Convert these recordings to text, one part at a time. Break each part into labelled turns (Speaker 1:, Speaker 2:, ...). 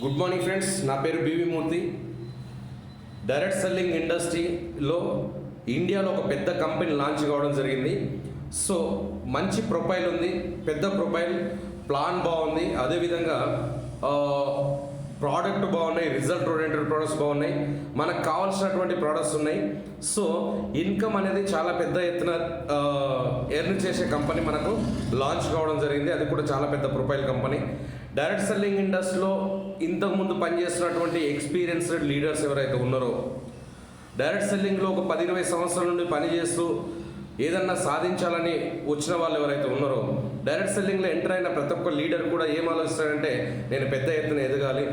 Speaker 1: Good morning friends, నా పేరు BV మూర్తి. Direct selling ఇండస్ట్రీలో ఇండియాలో ఒక పెద్ద కంపెనీ లాంచ్ కావడం జరిగింది. సో మంచి ప్రొఫైల్ ఉంది, పెద్ద ప్రొఫైల్, ప్లాన్ బాగుంది, అదేవిధంగా ప్రోడక్ట్ బాగున్నాయి, రిజల్ట్ ఓరియంటెడ్ ప్రోడక్ట్స్ బాగున్నాయి, మనకు కావాల్సినటువంటి ప్రోడక్ట్స్ ఉన్నాయి. సో ఇన్కమ్ అనేది చాలా పెద్ద ఎత్తున ఎర్న్ చేసే కంపెనీ మనకు లాంచ్ కావడం జరిగింది. అది కూడా చాలా పెద్ద ప్రొఫైల్ కంపెనీ. డైరెక్ట్ సెల్లింగ్ ఇండస్ట్రీలో ఇంతకుముందు పనిచేస్తున్నటువంటి ఎక్స్పీరియన్స్డ్ లీడర్స్ ఎవరైతే ఉన్నారో, డైరెక్ట్ సెల్లింగ్లో ఒక 10-20 సంవత్సరాల నుండి పనిచేస్తూ ఏదన్నా సాధించాలని వచ్చిన వాళ్ళు ఎవరైతే ఉన్నారో, డైరెక్ట్ సెల్లింగ్లో ఎంటర్ అయిన ప్రతి ఒక్క లీడర్ కూడా ఏం ఆలోచిస్తాడంటే, నేను పెద్ద ఎత్తున ఎదగాలి,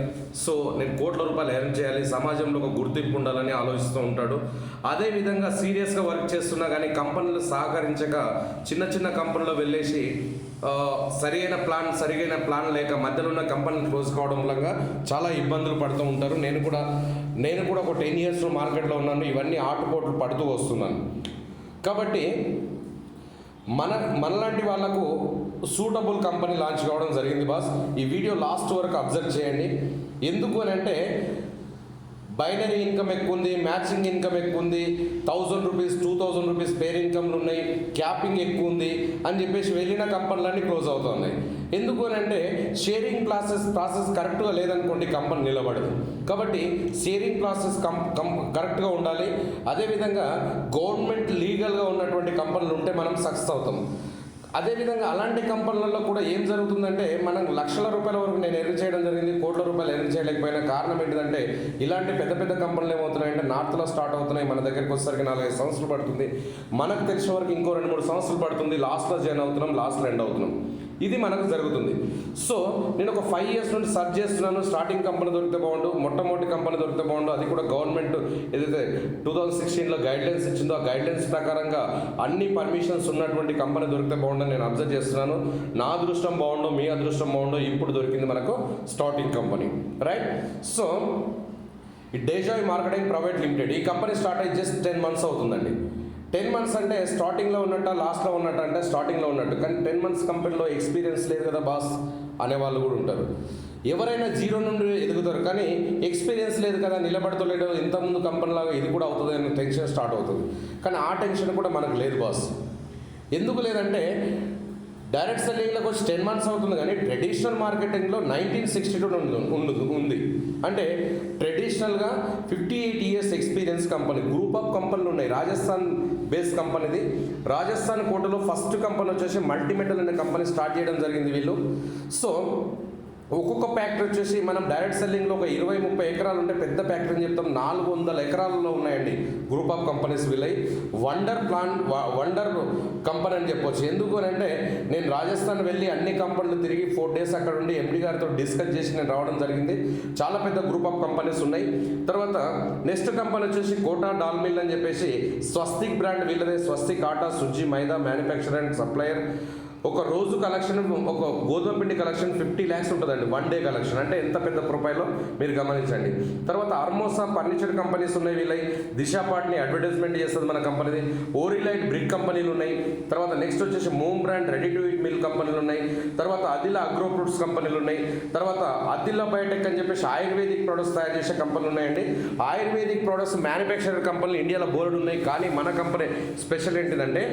Speaker 1: సో నేను కోట్ల రూపాయలు ఎర్న్ చేయాలి, సమాజంలో ఒక గుర్తింపు ఉండాలని ఆలోచిస్తూ ఉంటాడు. అదేవిధంగా సీరియస్గా వర్క్ చేస్తున్నా కానీ కంపెనీలు సహకరించక చిన్న చిన్న కంపెనీలో వెళ్ళేసి సరైన ప్లాన్ లేక మధ్యలో ఉన్న కంపెనీలు క్లోజ్ కావడం వల్ల చాలా ఇబ్బందులు పడుతూ ఉంటారు. నేను కూడా ఒక 10 years మార్కెట్లో ఉన్నాను, ఇవన్నీ ఆటుపోట్లు పడుతూ వస్తున్నాను. కాబట్టి మనలాంటి వాళ్ళకు సూటబుల్ కంపెనీ లాంచ్ కావడం జరిగింది బాస్. ఈ వీడియో లాస్ట్ వరకు అబ్జర్వ్ చేయండి. ఎందుకు అని అంటే, బైనరీ ఇన్కమ్ ఎక్కువ ఉంది, మ్యాచింగ్ ఇన్కమ్ ఎక్కువ ఉంది, 1000 రూపీస్ 2000 రూపీస్ పేర్ ఇన్కమ్లు ఉన్నాయి, క్యాపింగ్ ఎక్కువ ఉంది అని చెప్పేసి వెళ్ళిన కంపెనీలన్నీ క్లోజ్ అవుతున్నాయి. ఎందుకు అని అంటే, షేరింగ్ ప్రాసెస్ కరెక్ట్గా లేదనుకోండి కంపెనీ నిలబడదు. కాబట్టి షేరింగ్ ప్రాసెస్ కరెక్ట్గా ఉండాలి. అదేవిధంగా గవర్నమెంట్ లీగల్గా ఉన్నటువంటి కంపెనీలు ఉంటే మనం సక్సెస్ అవుతాం. అదేవిధంగా అలాంటి కంపెనీలలో కూడా ఏం జరుగుతుందంటే, మనం లక్షల రూపాయల వరకు నేను ఎర్న్ చేయడం జరిగింది, కోట్ల రూపాయలు ఎర్న్ చేయలేకపోయినా కారణం ఏంటిదంటే, ఇలాంటి పెద్ద పెద్ద కంపెనీలు ఏమవుతున్నాయంటే నార్త్లో స్టార్ట్ అవుతున్నాయి, మన దగ్గరికి వచ్చేసరికి 4-5 సంవత్సరాలు పడుతుంది, మనకు తెలిసిన వరకు ఇంకో 2-3 సంవత్సరాలు పడుతుంది, లాస్ట్లో జాయిన్ అవుతున్నాం, లాస్ట్లో ఎండ్ అవుతున్నాం. ఇది మనకు జరుగుతుంది. సో నేను ఒక 5 years నుండి సర్చ్ చేస్తున్నాను, స్టార్టింగ్ కంపెనీ దొరికితే బాగుండు, మొట్టమొదటి కంపెనీ దొరికితే బాగుండు, అది కూడా గవర్నమెంట్ ఏదైతే 2016లో గైడ్లైన్స్ ఇచ్చిందో ఆ గైడ్లైన్స్ ప్రకారంగా అన్ని పర్మిషన్స్ ఉన్నటువంటి కంపెనీ దొరికితే బాగుండు నేను అబ్జర్వ్ చేస్తున్నాను. నా అదృష్టం బాగుండు, మీ అదృష్టం బాగుండు, ఇప్పుడు దొరికింది మనకు స్టార్టింగ్ కంపెనీ, రైట్? సో ఈ డేజాయ్ మార్కెటింగ్ ప్రైవేట్ లిమిటెడ్, ఈ కంపెనీ స్టార్ట్ అయ్యి జస్ట్ 10 months అవుతుందండి. 10 months అంటే స్టార్టింగ్లో ఉన్నట్ట, లాస్ట్లో ఉన్నట్టు అంటే స్టార్టింగ్లో ఉన్నట్టు, కానీ 10 months కంపెనీలో ఎక్స్పీరియన్స్ లేదు కదా బాస్ అనేవాళ్ళు కూడా ఉంటారు. ఎవరైనా జీరో నుండి ఎదుగుతారు, కానీ ఎక్స్పీరియన్స్ లేదు కదా, నిలబడతలేడు, ఇంతకుముందు కంపెనీలాగా ఇది కూడా అవుతుంది అని టెన్షన్ స్టార్ట్ అవుతుంది. కానీ ఆ టెన్షన్ కూడా మనకు లేదు బాస్. ఎందుకు లేదంటే, డైరెక్ట్ సెల్లింగ్లోకి వచ్చి 10 months అవుతుంది, కానీ ట్రెడిషనల్ మార్కెటింగ్లో 1962 ఉంది. అంటే ట్రెడిషనల్గా 58 years experience company, group of కంపెనీలు ఉన్నాయి. రాజస్థాన్ బేస్ కంపెనీది. రాజస్థాన్ కోటలో ఫస్ట్ కంపెనీ వచ్చేసి మల్టీమెటల్ అనే కంపెనీ స్టార్ట్ చేయడం జరిగింది వీళ్ళు. సో ఒక్కొక్క ఫ్యాక్టరీ వచ్చేసి మనం డైరెక్ట్ సెల్లింగ్లో ఒక 20-30 ఎకరాలు ఉంటే పెద్ద ఫ్యాక్టరీ అని చెప్తాం, 400 ఎకరాలలో ఉన్నాయండి గ్రూప్ ఆఫ్ కంపెనీస్ వీళ్ళై. వండర్ కంపెనీ అని చెప్పొచ్చు. ఎందుకు అని అంటే, నేను రాజస్థాన్ వెళ్ళి అన్ని కంపెనీలు తిరిగి 4 days అక్కడ ఉండి ఎండి గారితో డిస్కస్ చేసి నేను రావడం జరిగింది. చాలా పెద్ద గ్రూప్ ఆఫ్ కంపెనీస్ ఉన్నాయి. తర్వాత నెక్స్ట్ కంపెనీ వచ్చేసి కోటా డాల్ మిల్ అని చెప్పేసి స్వస్తిక్ బ్రాండ్ వీళ్ళదే. Swastik atta, suji, maida manufacturer and supplier. ఒక రోజు కలెక్షన్, ఒక గోధుమ పిండి కలెక్షన్ 50 lakhs ఉంటుందండి, 1 day కలెక్షన్. అంటే ఎంత పెద్ద ప్రొఫైల్లో మీరు గమనించండి. తర్వాత అర్మోసా ఫర్నిచర్ కంపెనీస్ ఉన్నాయి వీళ్ళై. దిశా పాట్ని అడ్వర్టైజ్మెంట్ చేస్తుంది మన కంపెనీది. ఓరిలైట్ బ్రిక్ కంపెనీలు ఉన్నాయి. తర్వాత నెక్స్ట్ వచ్చేసి mom brand ready to eat meal కంపెనీలు ఉన్నాయి. తర్వాత అదిలా అగ్రో ఫ్రూట్స్ కంపెనీలు ఉన్నాయి. తర్వాత అదిలా బయోటెక్ అని చెప్పేసి ఆయుర్వేదిక్ ప్రొడక్ట్స్ తయారు చేసే కంపెనీలు ఉన్నాయండి. ఆయుర్వేదిక్ ప్రొడక్ట్స్ మ్యానుఫ్యాక్చరర్ కంపెనీలు ఇండియాలో బోర్డు ఉన్నాయి. కానీ మన కంపెనీ స్పెషల్ ఏంటిదంటే,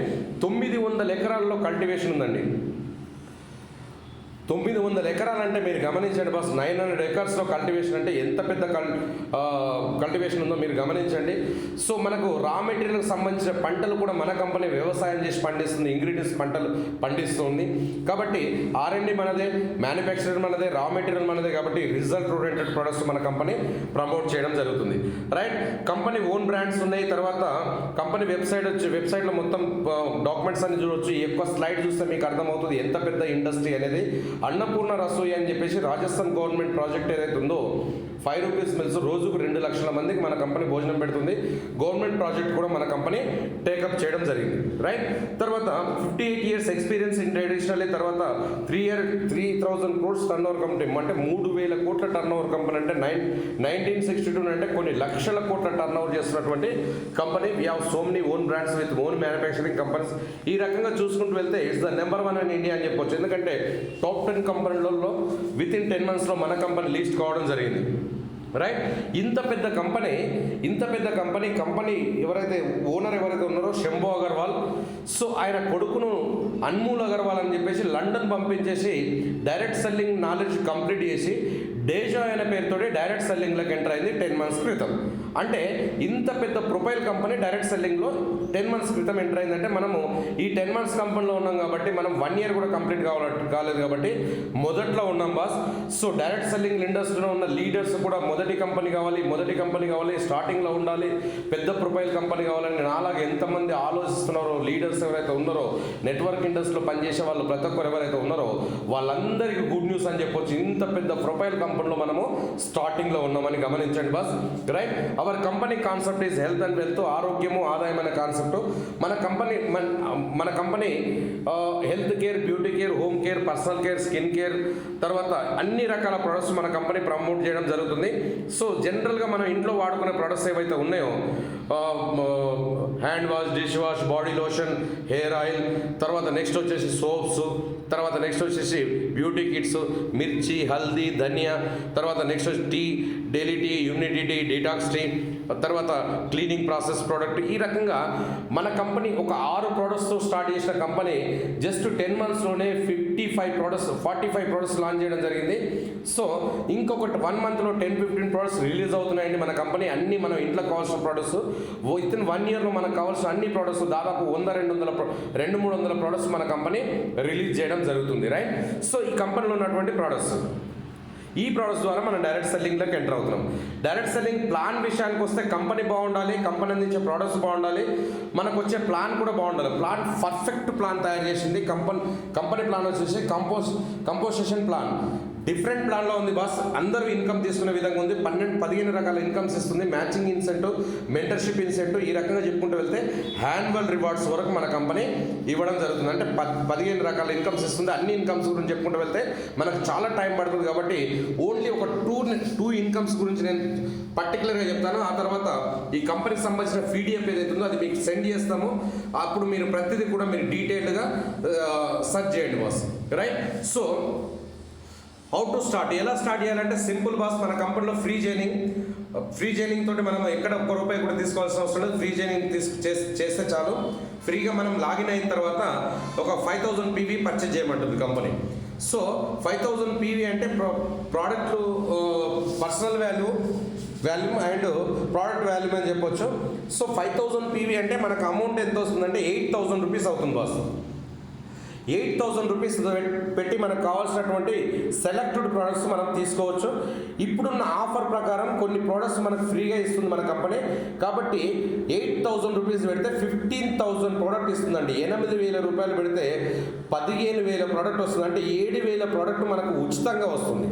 Speaker 1: 900 ఎకరాల్లో కల్టివేషన్ ఉందండి. 900 ఎకరాలు అంటే మీరు గమనించండి బాస్. 900 acresలో కల్టివేషన్ అంటే ఎంత పెద్ద కల్టివేషన్ ఉందో మీరు గమనించండి. సో మనకు రా మెటీరియల్కి సంబంధించిన పంటలు కూడా మన కంపెనీ వ్యవసాయం చేసి పండిస్తుంది, ఇంగ్రీడియంట్స్ పంటలు పండిస్తుంది. కాబట్టి R&D మనదే, మ్యానుఫ్యాక్చరర్ మనదే, రా మెటీరియల్ మనదే. కాబట్టి రిజల్ట్ ఓరియంటెడ్ ప్రొడక్ట్స్ మన కంపెనీ ప్రమోట్ చేయడం జరుగుతుంది, రైట్? కంపెనీ ఓన్ బ్రాండ్స్ ఉన్నాయి. తర్వాత కంపెనీ వెబ్సైట్లో మొత్తం డాక్యుమెంట్స్ అన్ని చూడవచ్చు. ఎక్కువ స్లైడ్ చూస్తే మీకు అర్థమవుతుంది ఎంత పెద్ద ఇండస్ట్రీ అనేది. అన్నపూర్ణ రసోయి అని చెప్పేసి రాజస్థాన్ గవర్నమెంట్ ప్రాజెక్ట్ ఏదైతే ఉందో, 5 rupees మీల్స్ రోజుకు 2 లక్షల మందికి మన కంపెనీ భోజనం పెడుతుంది. గవర్నమెంట్ ప్రాజెక్ట్ కూడా మన కంపెనీ టేకప్ చేయడం జరిగింది, రైట్? తర్వాత 58 years ఎక్స్పీరియన్స్ ఇన్ ట్రెడిషనల్. తర్వాత 3,000 crores టర్న్ ఓవర్ కంపెనీ, అంటే 3,000 కోట్ల టర్న్ ఓవర్ కంపెనీ. అంటే 1962 అంటే కొన్ని లక్షల కోట్ల టర్న్ ఓవర్ చేస్తున్నటువంటి company. We have so many own brands with own manufacturing companies. ఈ రకంగా చూసుకుంటూ వెళ్తే it's the number 1 in India అని చెప్పొచ్చు. ఎందుకంటే టాప్ 10 కంపెనీలలో విత్ ఇన్ 10 monthsలో మన కంపెనీ లిస్ట్ కావడం జరిగింది. రైట్, ఇంత పెద్ద కంపెనీ ఎవరైతే ఓనర్ ఉన్నారో శంభు అగర్వాల్, సో ఆయన కొడుకును అన్మూల్ అగర్వాల్ అని చెప్పేసి లండన్ పంపించేసి డైరెక్ట్ సెల్లింగ్ నాలెడ్జ్ కంప్లీట్ చేసి డేజా అనే పేరుతోటి డైరెక్ట్ సెల్లింగ్లోకి ఎంటర్ అయింది 10 months క్రితం. అంటే ఇంత పెద్ద ప్రొఫైల్ కంపెనీ డైరెక్ట్ సెల్లింగ్లో 10 months క్రితం ఎంటర్ అయిందంటే మనము ఈ 10 months కంపెనీలో ఉన్నాం కాబట్టి మనం 1 year కూడా కంప్లీట్ కాలేదు కాబట్టి మొదట్లో ఉన్నాం బాస్. సో డైరెక్ట్ సెల్లింగ్ ఇండస్ట్రీలో ఉన్న లీడర్స్ కూడా మొదటి కంపెనీ కావాలి, స్టార్టింగ్లో ఉండాలి, పెద్ద ప్రొఫైల్ కంపెనీ కావాలని నాలాగా ఎంతమంది ఆలోచిస్తున్నారో లీడర్స్ ఎవరైతే ఉన్నారో, నెట్వర్క్ ఇండస్ట్రీలో పనిచేసే వాళ్ళు ప్రతి ఒక్కరు ఎవరైతే ఉన్నారో వాళ్ళందరికీ గుడ్ న్యూస్ అని చెప్పొచ్చు. ఇంత పెద్ద ప్రొఫైల్ కంపెనీలో మనము స్టార్టింగ్లో ఉన్నామని గమనించండి boss. Right, our company concept is health and wealth, ఆరోగ్యము ఆదాయం అనే కాన్సెప్ట్. మన company health care, beauty care, home care, personal care, skin care, తర్వాత అన్ని రకాల ప్రొడక్ట్స్ మన కంపెనీ ప్రమోట్ చేయడం జరుగుతుంది. సో జనరల్గా మనం ఇంట్లో వాడుకునే ప్రొడక్ట్స్ ఏవైతే ఉన్నాయో, hand wash, dish wash, body lotion, hair oil, తర్వాత నెక్స్ట్ వచ్చేసి సోప్స్, తర్వాత నెక్స్ట్ వచ్చేసి బ్యూటీ కిట్స్, మిర్చి, హల్దీ, ధనియా, తర్వాత నెక్స్ట్ వచ్చి tea, daily tea, immunity tea, detox tea, తర్వాత క్లీనింగ్ ప్రాసెస్ ప్రోడక్ట్. ఈ రకంగా మన కంపెనీ ఒక 6 ప్రోడక్ట్స్తో స్టార్ట్ చేసిన కంపెనీ జస్ట్ 10 monthsలోనే 45 ప్రోడక్ట్స్ లాంచ్ చేయడం జరిగింది. సో ఇంకొకటి 1 monthలో 10-15 ప్రోడక్ట్స్ రిలీజ్ అవుతున్నాయండి మన కంపెనీ. అన్ని మనం ఇంట్లో కావాల్సిన ప్రోడక్ట్స్ విత్ ఇన్ 1 yearలో మనకు కావాల్సిన అన్ని ప్రోడక్ట్స్ దాదాపు 100-200 ప్రోడక్ట్స్ మన కంపెనీ రిలీజ్ చేయడం జరుగుతుంది. రైట్, సో ఈ కంపెనీలో ఉన్నటువంటి ప్రోడక్ట్స్, ఈ ప్రోడక్ట్స్ ద్వారా మనం డైరెక్ట్ సెల్లింగ్లోకి ఎంటర్ అవుతున్నాం. డైరెక్ట్ సెల్లింగ్ ప్లాన్ విషయానికి వస్తే కంపెనీ బాగుండాలి, కంపెనీ అందించే ప్రోడక్ట్స్ బాగుండాలి, మనకు వచ్చే ప్లాన్ కూడా బాగుండాలి. ప్లాన్ పర్ఫెక్ట్ ప్లాన్ తయారు చేసింది కంపెనీ ప్లాన్ వచ్చేసి కంపోజిషన్ ప్లాన్. డిఫరెంట్ ప్లాన్లో ఉంది బాస్. అందరూ ఇన్కమ్ తీసుకునే విధంగా ఉంది. 15 రకాల ఇన్కమ్స్ ఇస్తుంది. మ్యాచింగ్ ఇన్సెంటివ్, మెంటర్షిప్ ఇన్సెంటివ్, ఈ రకంగా చెప్పుకుంటూ వెళ్తే యాన్యువల్ రివార్డ్స్ వరకు మన కంపెనీ ఇవ్వడం జరుగుతుంది. అంటే 15 రకాల ఇన్కమ్స్ ఇస్తుంది. అన్ని ఇన్కమ్స్ గురించి చెప్పుకుంటూ వెళ్తే మనకు చాలా టైం పడుతుంది కాబట్టి ఓన్లీ ఒక టూ ఇన్కమ్స్ గురించి నేను పర్టికులర్గా చెప్తాను. ఆ తర్వాత ఈ కంపెనీకి సంబంధించిన PDF ఏదైతే ఉందో అది మీకు సెండ్ చేస్తాము. అప్పుడు మీరు ప్రతిదీ కూడా మీరు డీటెయిల్డ్గా సర్చ్ చేయండి boss. Right, so how to start, ఎలా స్టార్ట్ చేయాలంటే సింపుల్ బాస్. మన కంపెనీలో ఫ్రీ జైనింగ్ తోటి మనం ఎక్కడ ఒక్క రూపాయి కూడా తీసుకోవాల్సిన అవసరం లేదు. ఫ్రీ జైనింగ్ చేస్తే చాలు. ఫ్రీగా మనం లాగిన్ అయిన తర్వాత ఒక 5000 PV పర్చేజ్ చేయమంటుంది కంపెనీ. సో 5000 PV అంటే ప్రోడక్ట్లు personal value and product value అని చెప్పొచ్చు. సో 5000 PV అంటే మనకు అమౌంట్ ఎంత వస్తుందంటే 8000 రూపీస్ అవుతుంది బాస్. 8000 రూపీస్ పెట్టి మనకు కావాల్సినటువంటి సెలెక్టెడ్ ప్రోడక్ట్స్ మనం తీసుకోవచ్చు. ఇప్పుడున్న ఆఫర్ ప్రకారం కొన్ని ప్రోడక్ట్స్ మనకు ఫ్రీగా ఇస్తుంది మన కంపెనీ. కాబట్టి 8000 రూపీస్ పెడితే 15000 ప్రోడక్ట్ ఇస్తుందండి. 8000 రూపాయలు పెడితే 15000 ప్రోడక్ట్ వస్తుంది. అంటే 7000 ప్రోడక్ట్ మనకు ఉచితంగా వస్తుంది.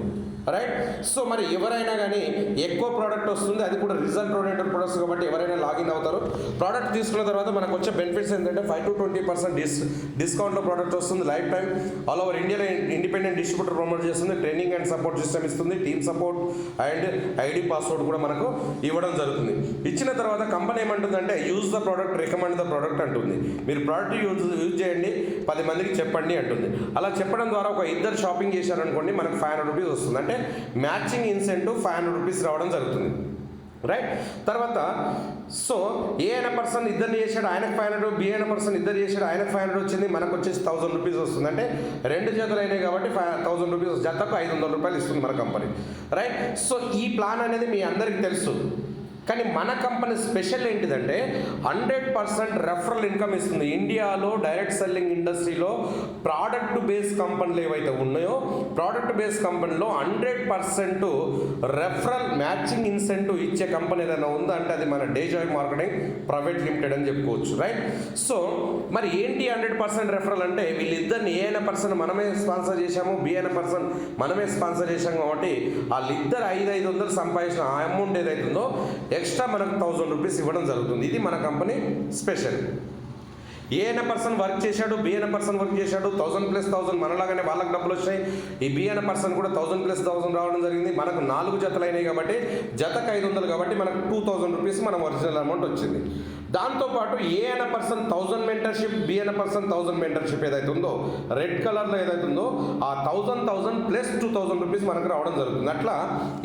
Speaker 1: రైట్, సో మరి ఎవరైనా కానీ ఎక్కువ ప్రోడక్ట్ వస్తుంది, అది కూడా రిజల్ట్ ఓరియంటెడ్ ప్రొడక్ట్స్ కాబట్టి ఎవరైనా లాగిన్ అవుతారు. ప్రోడక్ట్ తీసుకున్న తర్వాత మనకు వచ్చే బెనిఫిట్స్ ఏంటంటే 5-20% డిస్కౌంట్లో ప్రోడక్ట్ వస్తుంది. లైఫ్ టైం ఆల్ ఓవర్ ఇండియాలో ఇండిపెండెంట్ డిస్ట్రిబ్యూటర్ ప్రమోట్ చేస్తుంది. ట్రైనింగ్ అండ్ సపోర్ట్ సిస్టమ్ ఇస్తుంది. Team support and ID password కూడా మనకు ఇవ్వడం జరుగుతుంది. ఇచ్చిన తర్వాత కంపెనీ ఏమంటుందంటే use the product, recommend the product అంటుంది. మీరు ప్రోడక్ట్ యూజ్ చేయండి, 10 మందికి చెప్పండి అంటుంది. అలా చెప్పడం ద్వారా ఒక ఇద్దరు షాపింగ్ చేశారనుకోండి మనకు 500 రూపీస్ వస్తుంది. అంటే మ్యాచింగ్ ఇన్సెంటివ్ 500 రూపీస్ రావడం జరుగుతుంది. రైట్, తర్వాత సో ఏ అయినా పర్సన్ ఇద్దరిని చేశాడు ఆయనకు 500, బి అయిన పర్సన్ ఇద్దరు చేశాడు ఆయనకు 500 వచ్చింది, మనకు వచ్చేసి 1000 రూపీస్ వస్తుంది. అంటే 2 జతలు అయినాయి కాబట్టి 1000 రూపీస్, జతకు 500 రూపాయలు ఇస్తుంది మన కంపెనీ. రైట్, సో ఈ ప్లాన్ అనేది మీ అందరికీ తెలుసు. కానీ మన కంపెనీ స్పెషల్ ఏంటిదంటే 100% రెఫరల్ ఇన్కమ్ ఇస్తుంది. ఇండియాలో డైరెక్ట్ సెల్లింగ్ ఇండస్ట్రీలో ప్రోడక్ట్ బేస్ కంపెనీలు ఏవైతే ఉన్నాయో ప్రోడక్ట్ బేస్ కంపెనీలో 100% రెఫరల్ మ్యాచింగ్ ఇన్సెంటివ్ ఇచ్చే కంపెనీ ఏదైనా ఉందా అంటే అది మన డేజాయ్ మార్కెటింగ్ ప్రైవేట్ లిమిటెడ్ అని చెప్పుకోవచ్చు. రైట్, సో మరి ఏంటి 100% రెఫరల్ అంటే వీళ్ళిద్దరిని ఏ అయినా పర్సన్ మనమే స్పాన్సర్ చేశాము, బి అయిన పర్సన్ మనమే స్పాన్సర్ చేశాము కాబట్టి వాళ్ళిద్దరు 500 సంపాదించిన ఆ అమౌంట్ ఏదైతుందో ఎక్స్ట్రా మనకు 1000 రూపీస్ ఇవ్వడం జరుగుతుంది. ఇది మన కంపెనీ స్పెషల్. ఏ అయిన పర్సన్ వర్క్ చేశాడు, బి అయిన పర్సన్ వర్క్ చేశాడు, 1000+1000 మనలాగానే వాళ్ళకి డబ్బులు వచ్చాయి. ఈ బి అయిన పర్సన్ కూడా 1000+1000 రావడం జరిగింది. మనకు 4 జతలు అయినాయి కాబట్టి జతకు 500 కాబట్టి మనకు 2000 రూపీస్ మన ఒరిజినల్ అమౌంట్ వచ్చింది. దాంతోపాటు ఏ అనే పర్సన్ 1000 మెంటర్షిప్, బి అనే పర్సన్ 1000 మెంటర్షిప్ ఏదైతే ఉందో రెడ్ కలర్లో ఏదైతే ఉందో ఆ 1000 ప్లస్ 2000 రూపీస్ మనకు రావడం జరుగుతుంది. అట్లా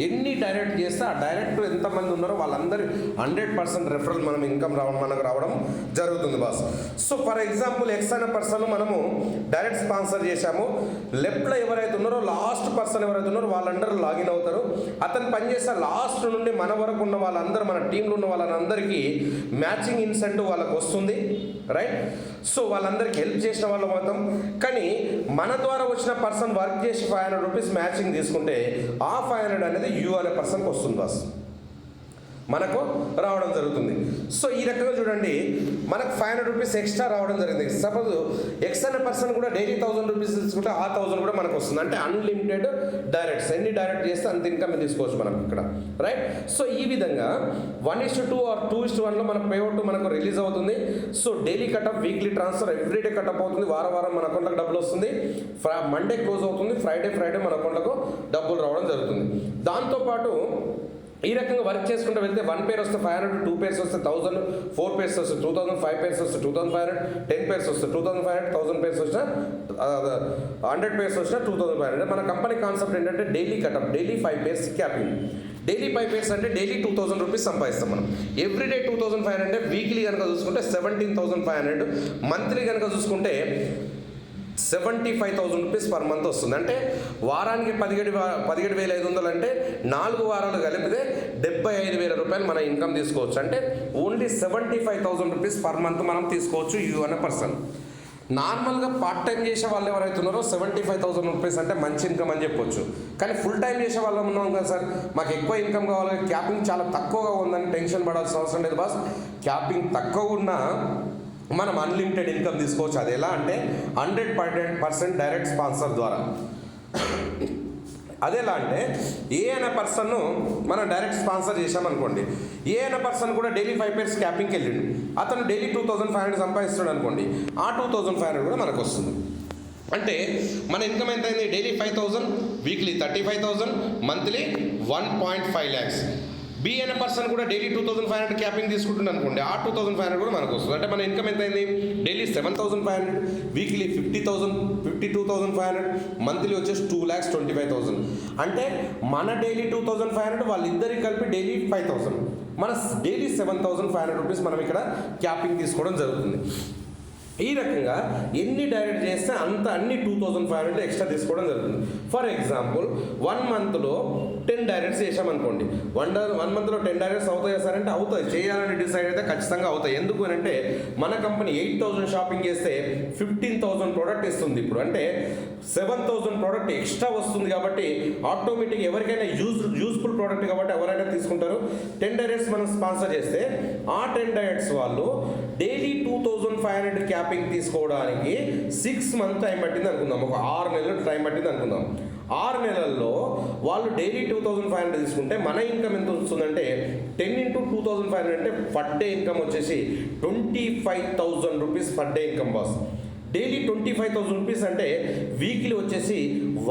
Speaker 1: ఎన్ని డైరెక్ట్ చేస్తే ఆ డైరెక్ట్ ఎంతమంది ఉన్నారో వాళ్ళందరి 100% రెఫరల్ మనం ఇన్కమ్ మనకు రావడం జరుగుతుంది boss. So for example X అనే పర్సన్ మనము డైరెక్ట్ స్పాన్సర్ చేశాము. లెఫ్ట్లో ఎవరైతే ఉన్నారో లాస్ట్ పర్సన్ ఎవరైతే ఉన్నారో వాళ్ళందరూ లాగిన్ అవుతారు. అతను పనిచేసే లాస్ట్ నుండి మన వరకు ఉన్న వాళ్ళందరూ, మన టీంలో ఉన్న వాళ్ళందరికీ మ్యాచింగ్ ఇన్సెంటివ్ వాళ్ళకు వస్తుంది, రైట్. సో వాళ్ళందరికీ హెల్ప్ చేసిన వాళ్ళు మొత్తం. కానీ మన ద్వారా వచ్చిన పర్సన్ వర్క్ చేసి 500 రూపీస్ మ్యాచింగ్ తీసుకుంటే ఆ 500 అనేది యూ అనే పర్సన్కి వస్తుంది బాస్, మనకు రావడం జరుగుతుంది. సో ఈ రకంగా చూడండి, మనకు 500 రూపీస్ ఎక్స్ట్రా రావడం జరిగింది. సపోజ్ ఎక్స్ అనే పర్సన్ కూడా డైలీ 1000 రూపీస్ తీసుకుంటే ఆ 1000 కూడా మనకు వస్తుంది. అంటే అన్లిమిటెడ్ డైరెక్ట్స్, ఎన్ని డైరెక్ట్ చేస్తే అంత ఇన్కమ్ తీసుకోవచ్చు మనం ఇక్కడ, రైట్. సో ఈ విధంగా 1:2 ఆర్ 2:1లో మన పేఅవుట్ మనకు రిలీజ్ అవుతుంది. So daily cutoff, weekly transfer, everyday cutoff అవుతుంది. వారం మన అకౌంట్లకు డబ్బులు వస్తుంది. మండే క్లోజ్ అవుతుంది, ఫ్రైడే మన అకౌంట్లకు డబ్బులు రావడం జరుగుతుంది. దాంతోపాటు ఈ రకంగా వర్క్ చేసుకుంటూ వెళ్తే 1 పేర్ వస్తే 500, 2 పేర్స్ వస్తే 1000, 4 పేర్స్ వస్తే 2000, 5 పేర్స్ వస్తే 2500, 10 పేర్స్ వస్తే 2500, 1000 పేర్స్ వచ్చినా 100 పేర్స్ వచ్చినా 2500. మన కంపెనీ కాన్సెప్ట్ ఏంటంటే daily cutoff, daily 5 pairs capping. Daily 5 pairs అంటే డైలీ 2000 రూపీస్ సంపాదిస్తాం మనం. ఎవ్రీడే 2500 అంటే వీక్లీ కనుక చూసుకుంటే 17,500, మంత్లీ కనుక చూసుకుంటే 75,000 రూపీస్ పర్ మంత్ వస్తుంది. అంటే వారానికి 17,500 అంటే 4 వారాలు కలిపితే 75,000 రూపాయలు మన ఇన్కమ్ తీసుకోవచ్చు. అంటే ఓన్లీ 75,000 రూపీస్ పర్ మంత్ మనం తీసుకోవచ్చు యూ అనే పర్సన్. నార్మల్గా పార్ట్ టైం చేసే వాళ్ళు ఎవరైతే ఉన్నారో 75,000 రూపీస్ అంటే మంచి ఇన్కమ్ అని చెప్పొచ్చు. కానీ ఫుల్ టైం చేసే వాళ్ళు ఉన్నాం కదా సార్, మాకు ఎక్కువ ఇన్కమ్ కావాలి, క్యాపింగ్ చాలా తక్కువగా ఉందని టెన్షన్ పడాల్సిన అవసరం లేదు బాస్. క్యాపింగ్ తక్కువ ఉన్నా మనం అన్లిమిటెడ్ ఇన్కమ్ తీసుకోవచ్చు. అది ఎలా అంటే 100% డైరెక్ట్ స్పాన్సర్ ద్వారా. అదేలా అంటే ఏ అనే పర్సన్ను మనం డైరెక్ట్ స్పాన్సర్ చేసామనుకోండి, ఏ అనే పర్సన్ కూడా డైలీ 5 పేర్స్ క్యాపింగ్కి వెళ్ళిండు, అతను డైలీ 2,500 సంపాదిస్తున్నాడు అనుకోండి, ఆ 2,500 కూడా మనకు వస్తుంది. అంటే మన ఇన్కమ్ ఎంత అయింది? Daily 5,000, weekly 35,000, monthly 1.5 lakhs. B అనే పర్సన్ కూడా డైలీ 2,500 క్యాపింగ్ తీసుకుంటుంది అనుకోండి, ఆ 2,500 కూడా మనకు వస్తుంది. అంటే మన ఇన్కమ్ ఎంత అయింది? డైలీ 7,500, వీక్లీ 50,000, 52,500, మంత్లీ వచ్చేసి 2,25,000. అంటే మన డైలీ 2,500, వాళ్ళిద్దరికి కలిపి డైలీ 5,000, మన డైలీ 7,500 రూపీస్ మనం ఇక్కడ క్యాపింగ్ తీసుకోవడం జరుగుతుంది. ఈ రకంగా ఎన్ని డైరెక్ట్ చేస్తే అన్ని 2,500 ఎక్స్ట్రా తీసుకోవడం జరుగుతుంది. ఫర్ ఎగ్జాంపుల్ 1 మంత్లో 10 డైరెక్ట్స్ చేసామనుకోండి, 1 మంత్లో 10 డైరెక్ట్స్ అవుతాయి సార్ అంటే అవుతాయి. చేయాలని డిసైడ్ అయితే ఖచ్చితంగా అవుతాయి. ఎందుకు అని అంటే మన కంపెనీ 8,000 షాపింగ్ చేస్తే 15,000 ప్రోడక్ట్ ఇస్తుంది. ఇప్పుడు అంటే 7,000 ప్రోడక్ట్ ఎక్స్ట్రా వస్తుంది. కాబట్టి ఆటోమేటిక్ ఎవరికైనా యూజ్ఫుల్ ప్రోడక్ట్ కాబట్టి ఎవరైనా తీసుకుంటారు. 10 డైరెక్ట్స్ మనం స్పాన్సర్ చేస్తే ఆ 10 డైరెక్ట్స్ వాళ్ళు డైలీ 2,500 క్యాపింగ్ తీసుకోవడానికి 6 మంత్ టైం పట్టింది అనుకుందాం, ఒక 6 నెలలు టైం పట్టింది అనుకుందాం. 6 నెలల్లో వాళ్ళు డైలీ 2,500 తీసుకుంటే మన ఇన్కమ్ ఎంత వస్తుందంటే 10 into 2,500 అంటే పర్ డే ఇన్కమ్ వచ్చేసి 25,000 rupees per day income boss. Daily 25,000 rupees అంటే వీక్లీ వచ్చేసి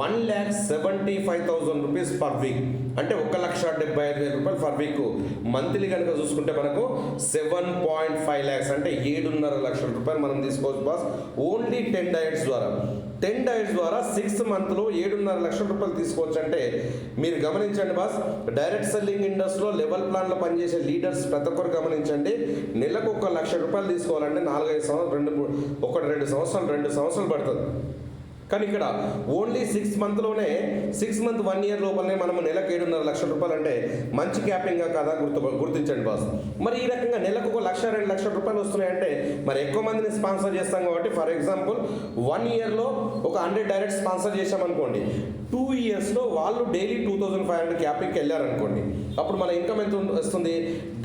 Speaker 1: 1,75,000 రూపీస్ పర్ వీక్, అంటే 1,75,000 రూపాయలు పర్ వీక్. మంత్లీ కనుక చూసుకుంటే మనకు 7.5 lakhs అంటే 7.5 లక్షల రూపాయలు మనం తీసుకోవచ్చు బాస్. ఓన్లీ 10 డైరెక్ట్స్ ద్వారా 6 మంత్లో 7.5 లక్షల రూపాయలు తీసుకోవచ్చు. అంటే మీరు గమనించండి బాస్, డైరెక్ట్ సెల్లింగ్ ఇండస్ట్రీలో లెవెల్ ప్లాన్లో పనిచేసే లీడర్స్ ప్రతి ఒక్కరు గమనించండి. నెలకు 1 లక్ష రూపాయలు తీసుకోవాలంటే 4-5 సంవత్సరాలు, 2 సంవత్సరాలు పడుతుంది. కానీ ఇక్కడ ఓన్లీ 6 మంత్లోనే 6 మంత్ 1 ఇయర్ లోపలనే మనం నెలకు 7.5 లక్షల రూపాయలు అంటే మంచి క్యాపింగ్గా కదా గుర్తించండి బాస్. మరి ఈ రకంగా నెలకు 1 లక్ష 2 లక్షల రూపాయలు వస్తున్నాయంటే మరి ఎక్కువ మందిని స్పాన్సర్ చేస్తాం కాబట్టి ఫర్ ఎగ్జాంపుల్ 1 ఇయర్లో ఒక 100 డైరెక్ట్ స్పాన్సర్ చేసామనుకోండి, 2 ఇయర్స్లో వాళ్ళు డైలీ 2,500 క్యాపింగ్కి వెళ్ళారనుకోండి, అప్పుడు మన ఇన్కమ్ ఎంత వస్తుంది?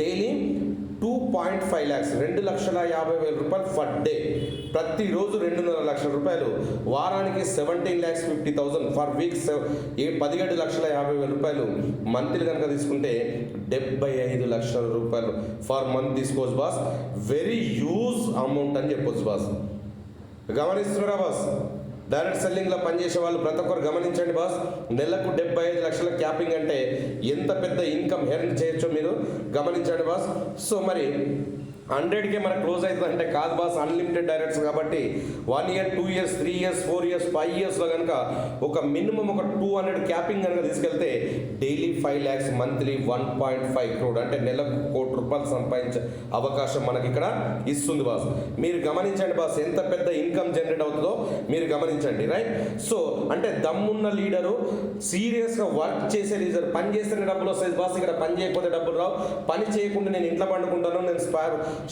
Speaker 1: డైలీ 2.5 lakhs, 2,50,000 రూపాయలు పర్ డే. ప్రతిరోజు 2.5 లక్షల రూపాయలు, వారానికి 17,50,000 ఫర్ వీక్, 17,50,000 రూపాయలు. మంత్లీ కనుక తీసుకుంటే 75 లక్షల రూపాయలు ఫర్ మంత్ తీసుకోవచ్చు బాస్. వెరీ హ్యూజ్ అమౌంట్ అని చెప్పొచ్చు బాస్. గమనిస్తున్నారా బాస్? డైరెక్ట్ సెల్లింగ్లో పనిచేసే వాళ్ళు ప్రతి ఒక్కరు గమనించండి బాస్. నెలకు 75 లక్షల క్యాపింగ్ అంటే ఎంత పెద్ద ఇన్కమ్ ఎర్న్ చేయొచ్చో మీరు గమనించండి బాస్. సో మరి 100కే మనకు క్లోజ్ అవుతుంది అంటే కాదు బాస్, అన్లిమిటెడ్ డైరెక్ట్స్ కాబట్టి 1 year 2 years 3 years 4 years 5 yearsలో కనుక ఒక మినిమం ఒక 200 క్యాపింగ్ కనుక తీసుకెళ్తే డైలీ 5 lakhs, మంత్లీ 1.5 crore అంటే నెలకు ₹1,00,00,000 సంపాదించే అవకాశం మనకి ఇక్కడ ఇస్తుంది బాస్. మీరు గమనించండి బాస్, ఎంత పెద్ద ఇన్కమ్ జనరేట్ అవుతుందో మీరు గమనించండి, రైట్? సో అంటే దమ్మున్న లీడరు, సీరియస్గా వర్క్ చేసే లీడర్, పని చేస్తేనే డబ్బులు వస్తాయి బాస్, ఇక్కడ పని చేయకపోతే డబ్బులు రావు. పని చేయకుండా నేను ఇంట్లో పండుకుంటాను, నేను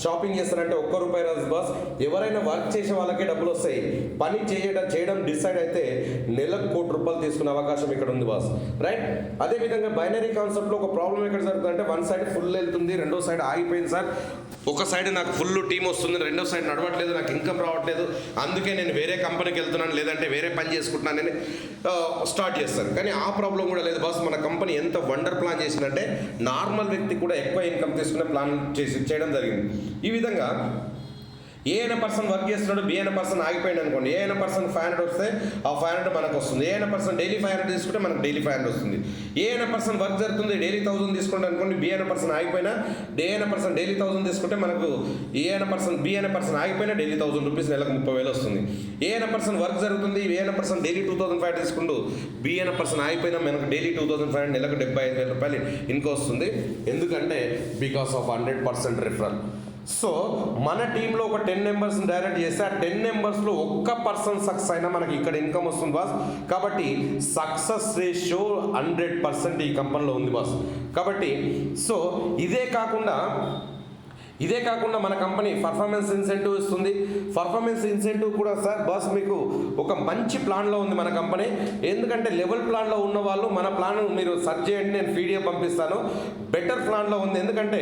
Speaker 1: షాపింగ్ చేస్తానంటే ₹1 రాదు బాస్. ఎవరైనా వర్క్ చేసే వాళ్ళకే డబ్బులు వస్తాయి. పని చేయడం డిసైడ్ అయితే నెలకు ₹1,00,00,000 తీసుకునే అవకాశం ఇక్కడ ఉంది బాస్, రైట్? అదేవిధంగా బైనరీ కాన్సెప్ట్లో ఒక ప్రాబ్లం ఎక్కడ జరుగుతుందంటే వన్ సైడ్ ఫుల్ వెళ్తుంది, రెండో సైడ్ ఆగిపోయింది సార్. ఒక సైడ్ నాకు ఫుల్ టీం వస్తుంది, రెండో సైడ్ నడవట్లేదు, నాకు ఇన్కమ్ రావట్లేదు, అందుకే నేను వేరే కంపెనీకి వెళ్తున్నాను, లేదంటే వేరే పని చేసుకుంటున్నానని స్టార్ట్ చేస్తాను. కానీ ఆ ప్రాబ్లం కూడా లేదు బాస్. మన కంపెనీ ఎంత వండర్ ప్లాన్ చేసిందంటే నార్మల్ వ్యక్తి కూడా ఎక్కువ ఇన్కమ్ తీసుకునే ప్లాన్ చేయడం జరిగింది. ఈ విధంగా ఏ అయినా పర్సన్ వర్క్ చేస్తున్నాడు, బి అయినా పర్సన్ ఆగిపోయింది అనుకోండి, ఏ అయినా పర్సన్ 500 వస్తే ఆ 500 మనకు వస్తుంది. ఏ అయినా పర్సన్ డైలీ 500 తీసుకుంటే మనకు డైలీ 500 వస్తుంది. ఏ అయినా పర్సన్ వర్క్ జరుగుతుంది, డైలీ 1000 తీసుకుంటే అనుకోండి, బి అయినా పర్సన్ ఆగిపోయినా ఏ అయినా పర్సన్ డైలీ 1000 తీసుకుంటే మనకు ఏ అయినా పర్సన్ బి అయినా పర్సన్ ఆగిపోయినా డైలీ ₹1,000 నెలకు 30,000 వస్తుంది. ఏ అయినా పర్సన్ వర్క్ జరుగుతుంది, ఏ అయినా పర్సన్ డైలీ 2,500 తీసుకుంటూ బి అయినా పర్సన్ ఆగిపోయినా మనకు డైలీ 2,500 నెలకు ₹75,000 ఇన్కమ్ వస్తుంది. ఎందుకంటే బికాస్ ఆఫ్ 100% రిఫరల్. సో మన టీంలో ఒక 10 మెంబర్స్ని డైరెక్ట్ చేస్తే ఆ 10 మెంబర్స్లో ఒక్క పర్సన్ సక్సెస్ అయినా మనకి ఇక్కడ ఇన్కమ్ వస్తుంది బాస్. కాబట్టి సక్సెస్ రేషియో 100% ఈ కంపెనీలో ఉంది బాస్. కాబట్టి సో ఇదే కాకుండా మన కంపెనీ పర్ఫార్మెన్స్ ఇన్సెంటివ్ ఇస్తుంది. పర్ఫార్మెన్స్ ఇన్సెంటివ్ కూడా సార్ బాస్ మీకు ఒక మంచి ప్లాన్లో ఉంది మన కంపెనీ. ఎందుకంటే లెవెల్ ప్లాన్లో ఉన్న వాళ్ళు మన ప్లాన్ మీరు సెర్చ్ చేయండి, నేను పీడిఎఫ్ పంపిస్తాను. బెటర్ ప్లాన్లో ఉంది. ఎందుకంటే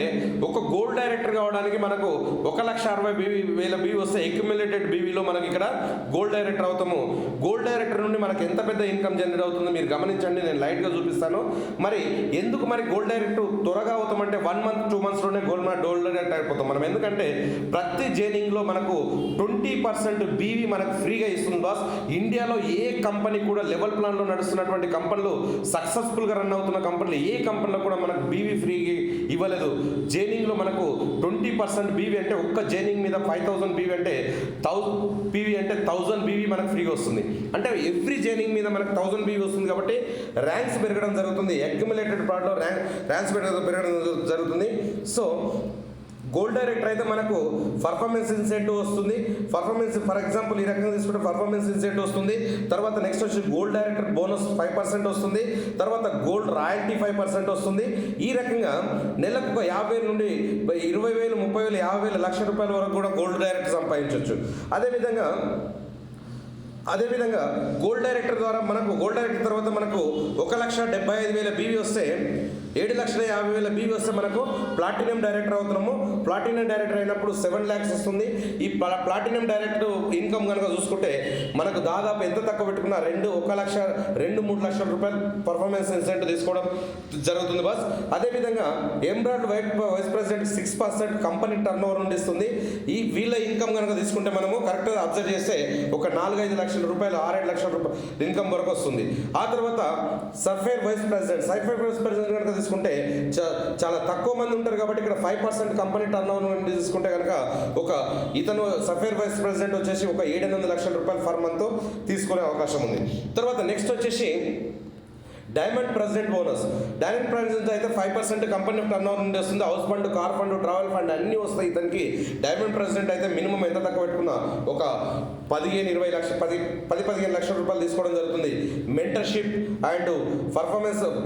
Speaker 1: ఒక గోల్డ్ డైరెక్టర్ కావడానికి మనకు 1,60,000 బీవీ వస్తే అక్యుములేటెడ్ బీవీలో మనకి ఇక్కడ గోల్డ్ డైరెక్టర్ అవుతాము. గోల్డ్ డైరెక్టర్ నుండి మనకు ఎంత పెద్ద ఇన్కమ్ జనరేట్ అవుతుందో మీరు గమనించండి, నేను లైట్గా చూపిస్తాను. మరి ఎందుకు మరి గోల్డ్ డైరెక్టర్ త్వరగా అవుతామంటే 1 month 2 monthsలోనే గోల్డ్ డైరెక్టర్ అయిపోతాం మనం. ఎందుకంటే ప్రతి జైనింగ్లో మనకు 20% బీవీ మనకు ఫ్రీగా ఇస్తుంది బాస్. ఇండియాలో ఏ కంపెనీ కూడా లెవెల్ ప్లాన్లో నడుస్తున్నటువంటి కంపెనీలు, సక్సెస్ఫుల్గా రన్ అవుతున్న కంపెనీలు ఏ కంపెనీలో కూడా మనకు బీవీ ఫ్రీగా ఇవ్వలేదు. జైనింగ్లో మనకు 20% బీవీ అంటే ఒక్క జైనింగ్ మీద 5,000 బీవీ అంటే 1000 బీవీ మనకు ఫ్రీగా వస్తుంది. అంటే ఎవ్రీ జైనింగ్ మీద మనకు 1000 బీవీ వస్తుంది. కాబట్టి ర్యాంక్స్ పెరగడం జరుగుతుంది. అక్యుములేటెడ్ పార్ట్లో ర్యాంక్స్ పెరగడం జరుగుతుంది. సో గోల్డ్ డైరెక్టర్ అయితే మనకు పర్ఫార్మెన్స్ ఇన్సెంటివ్ వస్తుంది. పర్ఫార్మెన్స్ ఫర్ ఎగ్జాంపుల్ ఈ రకంగా తీసుకుంటే పర్ఫార్మెన్స్ ఇన్సెంటివ్ వస్తుంది. తర్వాత నెక్స్ట్ వచ్చి గోల్డ్ డైరెక్టర్ బోనస్ 5% వస్తుంది. తర్వాత గోల్డ్ రాయల్టీ 5% వస్తుంది. ఈ రకంగా నెలకు ఒక 50,000 నుండి 20,000, 30,000, 50,000, ₹1,00,000 వరకు కూడా గోల్డ్ డైరెక్టర్ సంపాదించవచ్చు. అదేవిధంగా గోల్డ్ డైరెక్టర్ ద్వారా మనకు గోల్డ్ డైరెక్టర్ తర్వాత మనకు 1,75,000 బీవీ వస్తే 7,50,000 బీవీ వస్తే మనకు ప్లాటినం డైరెక్టర్ అవుతున్నాము. ప్లాటినం డైరెక్టర్ అయినప్పుడు 7 lakhs వస్తుంది. ఈ ప్లాటినం డైరెక్టర్ ఇన్కమ్ కనుక చూసుకుంటే మనకు దాదాపు ఎంత తక్కువ పెట్టుకున్నా 2-3 లక్షల రూపాయలు పర్ఫార్మెన్స్ ఇన్సెంటివ్ తీసుకోవడం జరుగుతుంది బాస్. అదేవిధంగా ఎంబ్రాయిడ్ vice president 6% company turnover నుండి ఇస్తుంది. ఈ వీళ్ళ ఇన్కమ్ కనుక తీసుకుంటే మనము కరెక్ట్గా అబ్జర్వ్ చేస్తే ఒక 4-5 లక్షల రూపాయలు, 6-7 లక్షల రూపాయలు ఇన్కమ్ వరకు వస్తుంది. ఆ తర్వాత సఫేర్ వైస్ ప్రెసిడెంట్ కనుక తీసుకుంటే చాలా తక్కువ మంది ఉంటారు కాబట్టి ఇక్కడ 5% కంపెనీ టర్న్ ఓవర్ నుండి తీసుకుంటే కనుక ఇతను సఫేర్ వైస్ ప్రెసిడెంట్ వచ్చేసి ఒక 7-8 లక్షల రూపాయలు ఫర్ మంత్ తీసుకునే అవకాశం ఉంది. తర్వాత నెక్స్ట్ వచ్చేసి diamond president bonus. Diamond president అయితే 5% కంపెనీ టర్న్ ఓవర్ నుండి వస్తుంది. House fund, car fund, travel fund అన్నీ వస్తాయి ఇతనికి. డైమండ్ ప్రెసిడెంట్ అయితే మినిమం ఎంత తక్కువ పెట్టుకున్నా ఒక 15-20 లక్షలు, 10-15 లక్షల రూపాయలు తీసుకోవడం జరుగుతుంది.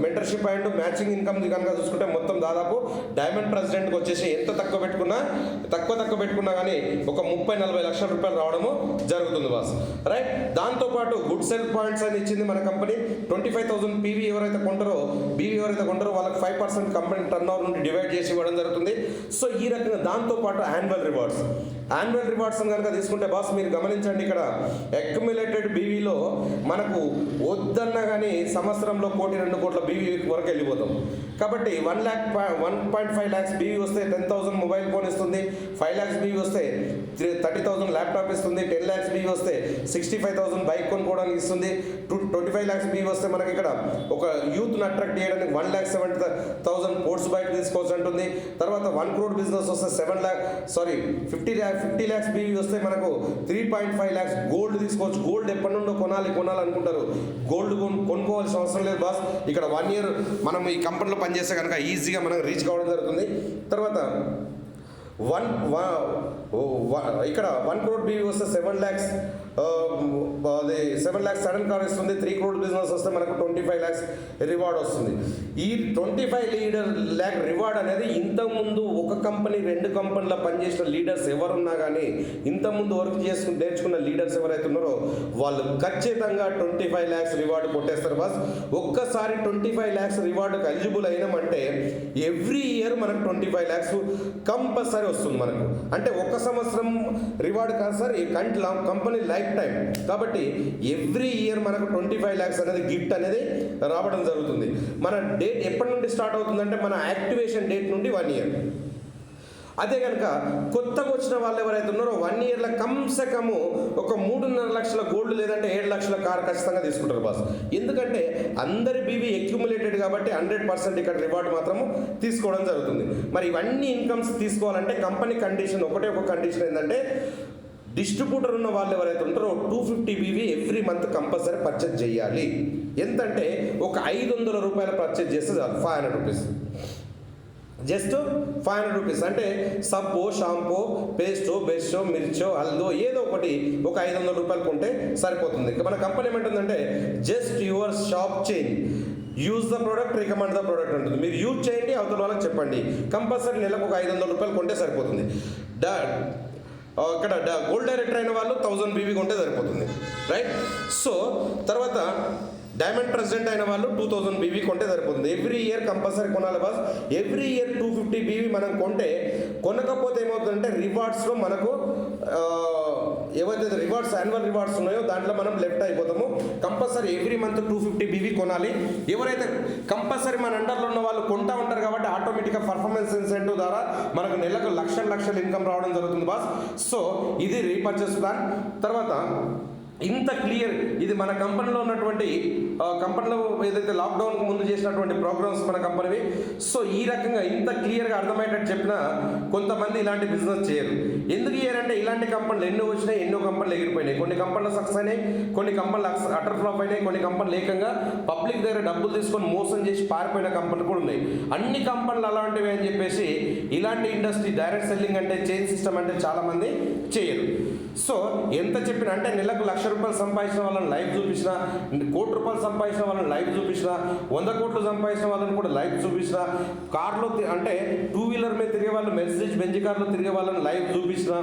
Speaker 1: మెంటర్షిప్ అండ్ మ్యాచింగ్ ఇన్కమ్ కనుక చూసుకుంటే మొత్తం దాదాపు డైమండ్ ప్రెసిడెంట్కి వచ్చేసి ఎంత తక్కువ పెట్టుకున్నా కానీ ఒక 30-40 లక్షల రూపాయలు రావడము జరుగుతుంది బాస్, రైట్? దాంతోపాటు గుడ్ సెల్ పాయింట్స్ అని ఇచ్చింది మన కంపెనీ. 25,000 బీవీ ఎవరైతే కొంటారో వాళ్ళకి 5% కంపెనీ టర్న్ ఓవర్ నుండి డివైడ్ చేసి ఇవ్వడం జరుగుతుంది. సో ఈ రకంగా దాంతోపాటు యాన్యువల్ రివార్డ్స్ కనుక తీసుకుంటే బాస్ మీరు గమనించండి, ఇక్కడ అక్యుములేటెడ్ బీవీలో మనకు వద్దన్నా కానీ సంవత్సరంలో 1-2 కోట్ల బీవీ వరకు వెళ్ళిపోతాం. కాబట్టి 1.5 lakhs బీవీ వస్తే 10,000 మొబైల్ ఫోన్ ఇస్తుంది. 5 lakhs బీవీ వస్తే 30,000 ల్యాప్టాప్ ఇస్తుంది. 10 lakhs బీవీ వస్తే 65,000 బైక్ కొనుక్కోవడానికి ఇస్తుంది. 25 lakhs బీవీ వస్తే మనకి ఇక్కడ ఒక యూత్ని అట్రాక్ట్ చేయడానికి 1,70,000 స్పోర్ట్స్ బైక్ తీసుకోవచ్చు అంటుంది. తర్వాత 1 crore బిజినెస్ వస్తే 50 lakhs బీవీ వస్తే మనకు 3.5 lakhs గోల్డ్ తీసుకోవచ్చు. గోల్డ్ ఎప్పటి నుండో కొనాలనుకుంటారు, గోల్డ్ కొనుక్కోవాల్సిన అవసరం లేదు బాస్. ఇక్కడ 1 year మనం ఈ కంపెనీలో పనిచేస్తే కనుక ఈజీగా మనం రీచ్ కావడం జరుగుతుంది. తర్వాత ఇక్కడ 1 crore బీవీ వస్తే 7 lakhs అది 7 lakhs సడన్ కార్ ఇస్తుంది. 3 crore బిజినెస్ వస్తే మనకు 25 lakhs రివార్డ్ వస్తుంది. ఈ 25 lakh రివార్డ్ అనేది ఇంతకుముందు ఒక కంపెనీ 2 కంపెనీలో పనిచేసిన లీడర్స్ ఎవరున్నా కానీ, ఇంతకుముందు వర్క్ నేర్చుకున్న లీడర్స్ ఎవరైతే ఉన్నారో వాళ్ళు ఖచ్చితంగా 25 lakhs రివార్డ్ కొట్టేస్తారు బాస్. ఒక్కసారి 25 lakhs రివార్డుకి ఎలిజిబుల్ అయినామంటే ఎవ్రీ ఇయర్ మనకు 25 lakhs కంపల్సరీ వస్తుంది మనకు. అంటే 1 సంవత్సరం రివార్డ్ కాదు సార్, ఈ కంపెనీ లైఫ్ టైం. కాబట్టి ఎవ్రీ ఇయర్ మనకు 25 lakhs అనేది గిఫ్ట్ అనేది రావడం జరుగుతుంది. మన డేట్ ఎప్పటి నుండి స్టార్ట్ అవుతుందంటే మన యాక్టివేషన్ డేట్ నుండి 1 year. అదే కనుక కొత్తగా వచ్చిన వాళ్ళు ఎవరైతే ఉన్నారో 1 yearలో కమ్సే కమ్ ఒక 3.5 లక్షల గోల్డ్ లేదంటే 7 లక్షల కార్ ఖచ్చితంగా తీసుకుంటారు బాస్. ఎందుకంటే అందరి బీవీ అక్యుములేటెడ్ కాబట్టి 100% ఇక్కడ రివార్డ్ మాత్రము తీసుకోవడం జరుగుతుంది. మరి ఇవన్నీ ఇన్కమ్స్ తీసుకోవాలంటే కంపెనీ కండిషన్ ఒక కండిషన్ ఏంటంటే డిస్ట్రిబ్యూటర్ ఉన్న వాళ్ళు ఎవరైతే ఉంటారో 250 BV every month compulsory purchase చేయాలి. ఎంతంటే ఒక 500 రూపాయలు పర్చేజ్ చేస్తే చాలు, 500 రూపీస్, జస్ట్ 500 రూపీస్. అంటే సబ్బో, షాంపూ, పేస్టో, బెస్టో, మిర్చో, హల్దో ఏదో ఒకటి ఒక 500 రూపాయలు కొంటే సరిపోతుంది. మన కంపెనీ ఏమంటుందంటే just your shop change, use the product, recommend the product ఉంటుంది. మీరు యూజ్ చేయండి, అవతల వాళ్ళకి చెప్పండి. కంపల్సరీ నెలకు ఒక 500 రూపాయలు కొంటే సరిపోతుంది. ఇక్కడ గోల్డ్ డైరెక్టర్ అయిన వాళ్ళు 1000 బీవీ కొంటే సరిపోతుంది, రైట్? సో తర్వాత డైమండ్ ప్రెసిడెంట్ అయిన వాళ్ళు 2000 బీవీ కొంటే సరిపోతుంది. ఎవ్రీ ఇయర్ కంపల్సరీ కొనాలి బాస్. ఎవ్రీ ఇయర్ 250 బీవీ మనం కొంటే, కొనకపోతే ఏమవుతుందంటే రివార్డ్స్లో మనకు ఏవైతే రివార్డ్స్ యాన్యువల్ రివార్డ్స్ ఉన్నాయో దాంట్లో మనం లెఫ్ట్ అయిపోతాము. కంపల్సరీ ఎవ్రీ మంత్ 250 బీవీ కొనాలి. ఎవరైతే కంపల్సరీ మన అండర్లో ఉన్న వాళ్ళు కొంటా ఉంటారు కాబట్టి ఆటోమేటిక్గా పర్ఫార్మెన్స్ ఇన్సెంటివ్ ద్వారా మనకు నెలకు లక్షల ఇన్కమ్ రావడం జరుగుతుంది బాస్. సో ఇది రీపర్చేస్ ప్లాన్. తర్వాత ఇంత క్లియర్, ఇది మన కంపెనీలో ఉన్నటువంటి కంపెనీలో ఏదైతే లాక్డౌన్కి ముందు చేసినటువంటి ప్రోగ్రామ్స్ మన కంపెనీవి. సో ఈ రకంగా ఇంత క్లియర్గా అర్థమయ్యేటట్టు చెప్పినా కొంతమంది ఇలాంటి బిజినెస్ చేయరు. ఎందుకు చేయరంటే ఇలాంటి కంపెనీలు ఎన్నో వచ్చినాయి, ఎన్నో కంపెనీలు ఎగిరిపోయినాయి. కొన్ని కంపెనీలు సక్సెస్ అయినాయి, కొన్ని కంపెనీలు అటర్ ఫ్లాప్ అయినాయి, కొన్ని కంపెనీలు ఏకంగా పబ్లిక్ దగ్గర డబ్బులు తీసుకొని మోసం చేసి పారిపోయిన కంపెనీలు కూడా ఉన్నాయి. అన్ని కంపెనీలు అలాంటివి అని చెప్పేసి ఇలాంటి ఇండస్ట్రీ డైరెక్ట్ సెల్లింగ్ అంటే చైన్ సిస్టమ్ అంటే చాలామంది చేయరు. సో ఎంత చెప్పినా అంటే నెలకు 1,00,000 రూపాయలు సంపాదించిన వాళ్ళని లైవ్ చూపించిన, 1 కోటి రూపాయలు సంపాదించిన వాళ్ళని లైవ్ చూపించిన, 100 కోట్లు సంపాదించిన వాళ్ళని కూడా లైవ్ చూపించిన, కార్లో అంటే 2 వీలర్ మీద తిరిగే వాళ్ళు, మెర్సిడీస్ బెంజ్ కార్లో తిరిగే వాళ్ళని లైవ్ చూపించిన,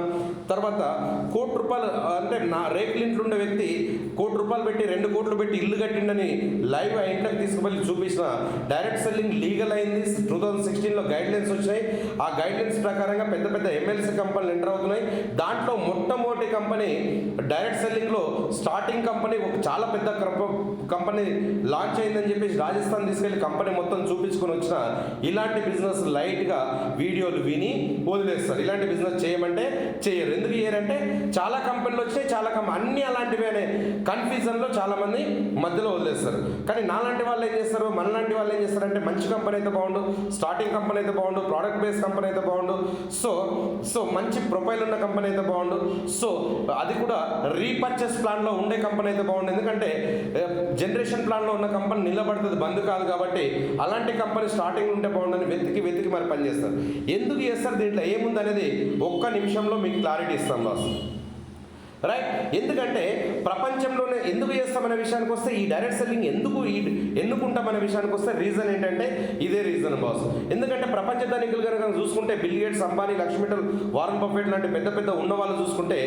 Speaker 1: తర్వాత 1 కోటి రూపాయలు అంటే నా రేకుల ఇంట్లో ఉండే వ్యక్తి 1 కోటి రూపాయలు పెట్టి 2 కోట్లు పెట్టి ఇల్లు కట్టిండని లైవ్ ఆ ఇంట్లోకి తీసుకువెళ్ళి చూపించిన. డైరెక్ట్ సెల్లింగ్ లీగల్ అయింది. 2016లో గైడ్లైన్స్ వచ్చినాయి. ఆ గైడ్లైన్స్ ప్రకారంగా పెద్ద పెద్ద ఎంఎల్సీ కంపెనీలు ఎంటర్ అవుతున్నాయి. దాంట్లో మొట్టమొదటి కంపెనీ డైరెక్ట్ సెల్లింగ్లో స్టార్టింగ్ కంపెనీ ఒక చాలా పెద్ద కంపెనీ లాంచ్ అయిందని చెప్పేసి రాజస్థాన్ తీసుకెళ్లి కంపెనీ మొత్తం చూపించుకొని వచ్చిన ఇలాంటి బిజినెస్ లైట్గా వీడియోలు విని వదిలేస్తారు. ఇలాంటి బిజినెస్ చేయమంటే చేయరు. ఎందుకు చేయరంటే చాలా కంపెనీలు వచ్చాయి, అన్నీ అలాంటివి అనే కన్ఫ్యూజన్లో చాలామంది మధ్యలో వదిలేస్తారు. కానీ నాలాంటి వాళ్ళు ఏం చేస్తారు, మనలాంటి వాళ్ళు ఏం చేస్తారంటే మంచి కంపెనీ అయితే బాగుండు, స్టార్టింగ్ కంపెనీ అయితే బాగుండు, ప్రోడక్ట్ బేస్డ్ కంపెనీ అయితే బాగుండు, సో మంచి ప్రొఫైల్ ఉన్న కంపెనీ అయితే బాగుండు, సో అది కూడా రీపర్చేస్ ప్లాన్లో ఉండే కంపెనీ అయితే బాగుండు. ఎందుకంటే జనరేషన్ ప్లాన్లో ఉన్న కంపెనీ నిలబడుతుంది, బంద్ కాదు. కాబట్టి అలాంటి కంపెనీ స్టార్టింగ్ ఉంటే బాగుండని వెతికి మరి పనిచేస్తారు. ఎందుకు చేస్తారు, దీంట్లో ఏముంది అనేది 1 నిమిషంలో మీకు క్లారిటీ ఇస్తాం బాస్, రైట్? ఎందుకంటే ప్రపంచంలోనే ఎందుకు చేస్తామనే విషయానికి వస్తే, ఈ డైరెక్ట్ సెల్లింగ్ ఎందుకు ఎన్నుకుంటామనే విషయానికి వస్తే రీజన్ ఏంటంటే ఇదే రీజన్ బాస్. ఎందుకంటే ప్రపంచ ధనికులు కనుక చూసుకుంటే bill gates, Ambani, Lakshmi Mittal, Warren Buffett లాంటి పెద్ద పెద్ద ఉన్న వాళ్ళు చూసుకుంటే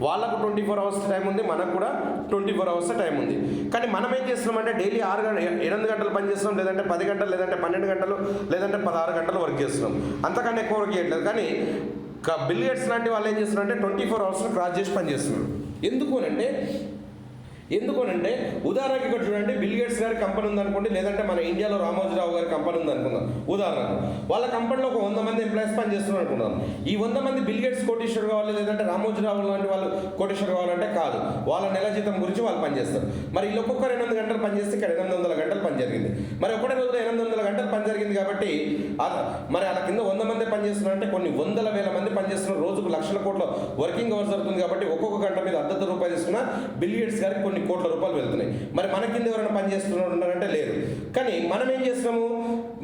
Speaker 1: వాళ్ళకు 24 అవర్స్ టైం ఉంది, మనకు కూడా 24 అవర్స్ టైం ఉంది. కానీ మనం ఏం చేస్తున్నామంటే డైలీ 8 గంటలు పని చేస్తున్నాం, లేదంటే 10 గంటలు, లేదంటే 12 గంటలు, లేదంటే 16 గంటలు వర్క్ చేస్తున్నాం. అంతకన్నా ఎక్కువ వర్క్ చేయట్లేదు. కానీ బిల్ గేట్స్ లాంటి వాళ్ళు ఏం చేస్తున్నారంటే 24 అవర్స్ని క్రాస్ చేసి పనిచేస్తున్నారు. ఎందుకు అంటే ఎందుకనంటే ఉదాహరణకి ఇక్కడ చూడండి, బిల్ గేట్స్ గారి కంపెనీ ఉందనుకోండి, లేదంటే మన ఇండియాలో రామోజీరావు గారి కంపెనీ ఉందనుకుందాం ఉదాహరణకు. వాళ్ళ కంపెనీలో ఒక 100 మంది ఎంప్లాయీస్ పని చేస్తున్నారు అనుకుందాం. ఈ 100 మంది బిల్ గేట్స్ కోటీశ్వరు కావాలి, లేదంటే రామోజీరావు లాంటి వాళ్ళు కోటీశ్వరు కావాలంటే కాదు. వాళ్ళ నెల జీతం గురించి వాళ్ళు పనిచేస్తారు. మరి వీళ్ళు ఒక్కొక్కరు 800 గంటలు పనిచేస్తే ఇక్కడ 800 గంటలు పని జరిగింది. మరి ఒకటే రోజులో 800 గంటలు పని జరిగింది కాబట్టి మరి అలా కింద 100 మంది పనిచేస్తున్నారు అంటే కొన్ని వందల వేల మంది పనిచేస్తున్నారు. రోజుకు లక్షల కోట్ల వర్కింగ్ అవర్స్ జరుగుతుంది కాబట్టి ఒక్కొక్క గంట మీద ₹100 తీసుకున్నా బిల్ గేట్స్ గారికి కొన్ని కోట్ల రూపాయలు వెళ్తున్నాయి. మరి మన కింద ఎవరైనా పని చేస్తున్నారు ఉన్నారంటే లేరు. కానీ మనం ఏం చేస్తున్నాము,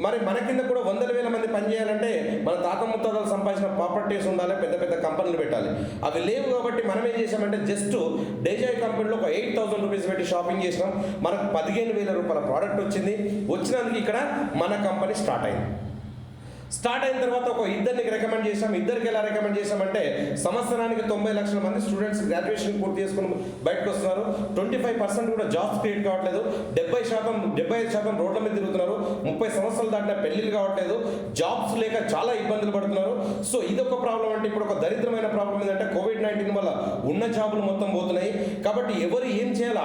Speaker 1: మరి మన కింద కూడా వందల వేల మంది పని చేయాలంటే మన తాత ముత్తాతలు సంపాదించిన ప్రాపర్టీస్ ఉండాలి, పెద్ద పెద్ద కంపెనీలు పెట్టాలి. అవి లేవు కాబట్టి మనం ఏం చేసామంటే జస్ట్ డేజాయ్ కంపెనీలో ఒక ₹8,000 పెట్టి షాపింగ్ చేసినాం. మనకు ₹15,000 ప్రోడక్ట్ వచ్చింది. వచ్చినందుకు ఇక్కడ మన కంపెనీ స్టార్ట్ అయింది. స్టార్ట్ అయిన తర్వాత ఒక ఇద్దరికి రికమెండ్ చేసాం. ఇద్దరికి ఎలా రికమెండ్ చేసామంటే సంవత్సరానికి 90 లక్షల మంది స్టూడెంట్స్ గ్రాడ్యుయేషన్ పూర్తి చేసుకుని బయటకు వస్తున్నారు. 25% కూడా జాబ్స్ క్రియేట్ కావట్లేదు. 75% రోడ్ల మీద తిరుగుతున్నారు. 30 సంవత్సరాలు దాటిన పెళ్లిళ్ళు కావట్లేదు. జాబ్స్ లేక చాలా ఇబ్బందులు పడుతున్నారు. సో ఇదొక ప్రాబ్లం. అంటే ఇప్పుడు ఒక దరిద్రమైన ప్రాబ్లం ఏంటంటే కోవిడ్-19 వల్ల ఉన్న జాబులు మొత్తం పోతున్నాయి. కాబట్టి ఎవరు ఏం చేయాలో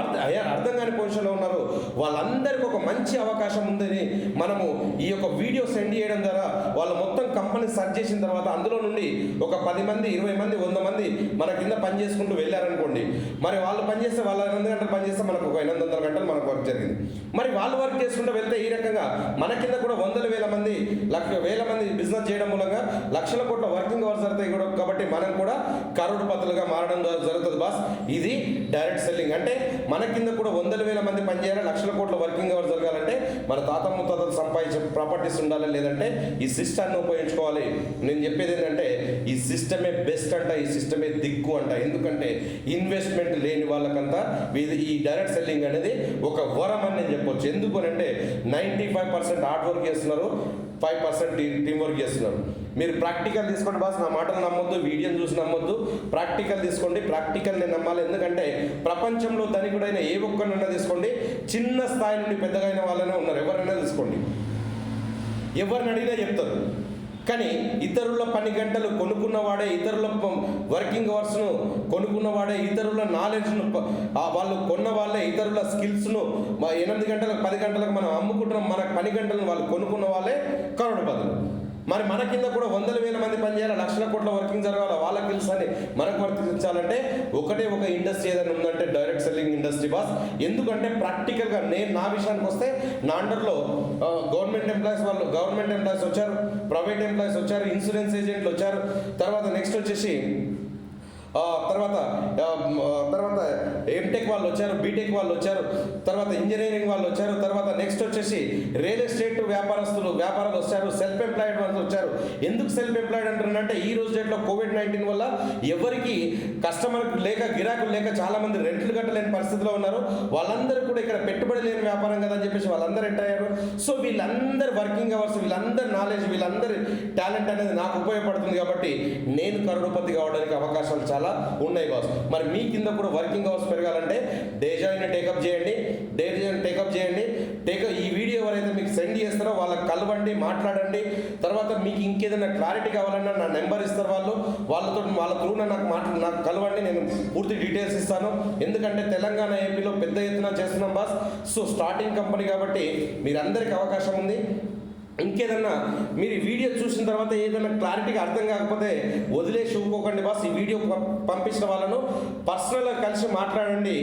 Speaker 1: అర్థం కాని పొజిషన్లో ఉన్నారు. వాళ్ళందరికీ ఒక మంచి అవకాశం ఉందని మనము ఈ యొక్క వీడియో సెండ్ చేయడం ద్వారా వాళ్ళు మొత్తం కంపెనీ సెర్చ్ చేసిన తర్వాత అందులో నుండి ఒక 10 మంది 20 మంది 100 మంది మన కింద పని చేసుకుంటూ వెళ్ళారనుకోండి. మరి వాళ్ళు పనిచేస్తే వాళ్ళ 800 గంటలు పనిచేస్తే మనకు ఒక 800 గంటలు మనకు వర్క్ జరిగింది. మరి వాళ్ళు వర్క్ చేసుకుంటూ వెళ్తే ఈ రకంగా మన కింద కూడా వందల వేల మంది వేల మంది బిజినెస్ చేయడం మూలంగా లక్షల కోట్ల వర్కింగ్ అవర్స్ జరుగుతాయి కూడా. కాబట్టి మనం కూడా కరోడుపతులుగా మారడం జరుగుతుంది బాస్. ఇది డైరెక్ట్ సెల్లింగ్. అంటే మన కింద కూడా వందల వేల మంది పనిచేయాలి, లక్షల కోట్ల వర్కింగ్ అవర్స్ జరగాలంటే మన తాత ముత్తాతలు సంపాదించే ప్రాపర్టీస్ ఉండాలి, లేదంటే ఈ సిస్టాన్ని ఉపయోగించుకోవాలి. నేను చెప్పేది ఏంటంటే ఈ సిస్టమే బెస్ట్ అంట, ఈ సిస్టమే దిక్కు అంట. ఎందుకంటే ఇన్వెస్ట్మెంట్ లేని వాళ్ళకంతా ఈ డైరెక్ట్ సెల్లింగ్ అనేది ఒక వరం అని నేను చెప్పొచ్చు. ఎందుకు అంటే 95% హార్డ్ వర్క్ చేస్తున్నారు, 5% టీమ్ వర్క్ చేస్తున్నారు. మీరు ప్రాక్టికల్ తీసుకోండి బాస్. నా మాటలు నమ్మొద్దు, వీడియోని చూసి నమ్మొద్దు. ప్రాక్టికల్ తీసుకోండి. ప్రాక్టికల్ నేను నమ్మాలి. ఎందుకంటే ప్రపంచంలో ధనికుడైన ఏ ఒక్కరినైనా తీసుకోండి, చిన్న స్థాయి నుండి పెద్దగా అయిన వాళ్ళనే ఉన్నారు. ఎవరైనా తీసుకోండి, ఎవరిని అడిగినా చెప్తారు. కానీ ఇతరుల పని గంటలు కొనుక్కున్నవాడే, ఇతరుల వర్కింగ్ అవర్స్ను కొనుక్కున్నవాడే, ఇతరుల నాలెడ్జ్ను వాళ్ళు కొన్న వాళ్ళే, ఇతరుల స్కిల్స్ను 8 గంటలకు 10 గంటలకు మనం అమ్ముకుంటున్నాం. మన పని గంటలను వాళ్ళు కొనుక్కున్న వాళ్ళే కరోడుపతులు. మరి మన కింద కూడా వందల వేల మంది పనిచేయాలి, లక్షల కోట్ల వర్కింగ్ జరగాలి. వాళ్ళ స్కిల్స్ అని మనకు వర్తించాలంటే ఒకటే ఒక ఇండస్ట్రీ ఏదైనా ఉందంటే డైరెక్ట్ సెల్లింగ్ ఇండస్ట్రీ బాస్. ఎందుకంటే ప్రాక్టికల్గా నా విషయానికి వస్తే నా అండర్లో గవర్నమెంట్ ఎంప్లాయీస్ వచ్చారు, ప్రైవేట్ ఎంప్లాయీస్ వచ్చారు, ఇన్సూరెన్స్ ఏజెంట్లు వచ్చారు. తర్వాత నెక్స్ట్ వచ్చేసి తర్వాత ఎంటెక్ వాళ్ళు వచ్చారు, బీటెక్ వాళ్ళు వచ్చారు, తర్వాత ఇంజనీరింగ్ వాళ్ళు వచ్చారు, తర్వాత నెక్స్ట్ వచ్చేసి రియల్ ఎస్టేట్ వ్యాపారాలు వచ్చారు, సెల్ఫ్ ఎంప్లాయిడ్ వాళ్ళు వచ్చారు. ఎందుకు సెల్ఫ్ ఎంప్లాయిడ్ అంటారంటే ఈ రోజు డేట్లో కోవిడ్-19 వల్ల ఎవరికి కస్టమర్ లేక గిరాకులు లేక చాలా మంది రెంట్లు కట్టలేని పరిస్థితిలో ఉన్నారు. వాళ్ళందరూ కూడా ఇక్కడ పెట్టుబడి లేని వ్యాపారం కదా అని చెప్పేసి వాళ్ళందరూ ఎంటర్ అయ్యారు. సో వీళ్ళందరూ వర్కింగ్ అవర్స్, వీళ్ళందరి నాలెడ్జ్, వీళ్ళందరి టాలెంట్ అనేది నాకు ఉపయోగపడుతుంది. కాబట్టి నేను కరోడుపతి కావడానికి అవకాశాలు చాలా ఉన్నాయి బాస్. మరి మీ కింద కూడా వర్కింగ్ అవర్స్ పెరగాలంటే డేజాయిని టేకప్ చేయండి. ఈ వీడియో ఎవరైతే మీకు సెండ్ చేస్తారో వాళ్ళకి కలవండి, మాట్లాడండి. తర్వాత మీకు ఇంకేదైనా క్లారిటీ కావాలన్నా నా నెంబర్ ఇస్తారు వాళ్ళ త్రూ నాకు కలవండి. నేను పూర్తి డీటెయిల్స్ ఇస్తాను. ఎందుకంటే తెలంగాణ ఏపీలో పెద్ద ఎత్తున చేస్తున్నాం బాస్. సో స్టార్టింగ్ కంపెనీ కాబట్టి మీరందరికీ అవకాశం ఉంది. ఇంకేదన్నా మీరు ఈ వీడియో చూసిన తర్వాత ఏదైనా క్లారిటీగా అర్థం కాకపోతే వదిలేసి ఊరుకోకండి బాస్. ఈ వీడియో పంపించిన వాళ్ళను పర్సనల్గా కలిసి మాట్లాడండి.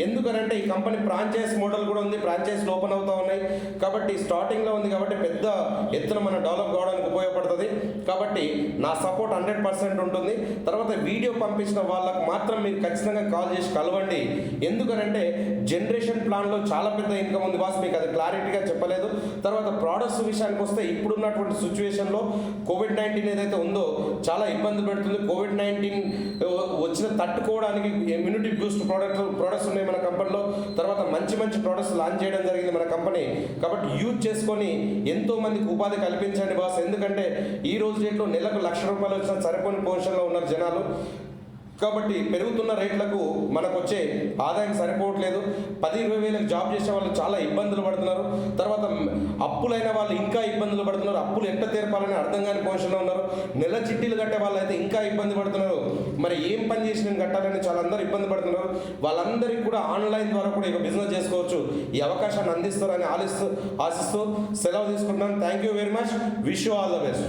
Speaker 1: ఎందుకనంటే ఈ కంపెనీ ఫ్రాంచైజ్ మోడల్ కూడా ఉంది, ఫ్రాంచైజ్లు ఓపెన్ అవుతూ ఉన్నాయి. కాబట్టి స్టార్టింగ్లో ఉంది కాబట్టి పెద్ద ఎత్తున మనం డెవలప్ కావడానికి ఉపయోగపడుతుంది. కాబట్టి నా సపోర్ట్ 100% ఉంటుంది. తర్వాత వీడియో పంపించిన వాళ్ళకు మాత్రం మీరు ఖచ్చితంగా కాల్ చేసి కలవండి. ఎందుకనంటే జనరేషన్ ప్లాన్లో చాలా పెద్ద ఇన్కమ్ ఉంది బాస్. మీకు అది క్లారిటీగా చెప్పలేదు. తర్వాత ప్రోడక్ట్స్ విషయానికి వస్తే ఇప్పుడున్నటువంటి సిచ్యువేషన్లో కోవిడ్-19 ఏదైతే ఉందో చాలా ఇబ్బంది పెడుతుంది. కోవిడ్-19 వచ్చిన తట్టుకోవడానికి ఇమ్యూనిటీ బూస్ట్ ప్రోడక్ట్స్ ఉన్నాయి మన కంపెనీలో. తర్వాత మంచి ప్రోడక్ట్స్ లాంచ్ చేయడం జరిగింది మన కంపెనీ. కాబట్టి యూజ్ చేసుకొని ఎంతో మందికి ఉపాధి కల్పించండి బాస్. ఎందుకంటే ఈ రోజు డేట్లో నెలకు ₹1,00,000 వచ్చినా సరిపోని పొజిషన్లో ఉన్నారు జనాలు. కాబట్టి పెరుగుతున్న రేట్లకు మనకు వచ్చే ఆదాయం సరిపోవట్లేదు. 10-20 వేలకు జాబ్ చేసే వాళ్ళు చాలా ఇబ్బందులు పడుతున్నారు. తర్వాత అప్పులైన వాళ్ళు ఇంకా ఇబ్బందులు పడుతున్నారు. అప్పులు ఎట్ట తీర్పాలని అర్థం కాని పొజిషన్లో ఉన్నారు. నెల చిట్టీలు కట్టే వాళ్ళు అయితే ఇంకా ఇబ్బంది పడుతున్నారు. మరి ఏం పని చేసి నేను కట్టాలని చాలా అందరూ ఇబ్బంది పడుతున్నారు. వాళ్ళందరికీ కూడా ఆన్లైన్ ద్వారా కూడా ఇక బిజినెస్ చేసుకోవచ్చు. ఈ అవకాశాన్ని అందిస్తారని ఆశిస్తూ సెలవు తీసుకుంటున్నాను. Thank you very much. Wish you all the best.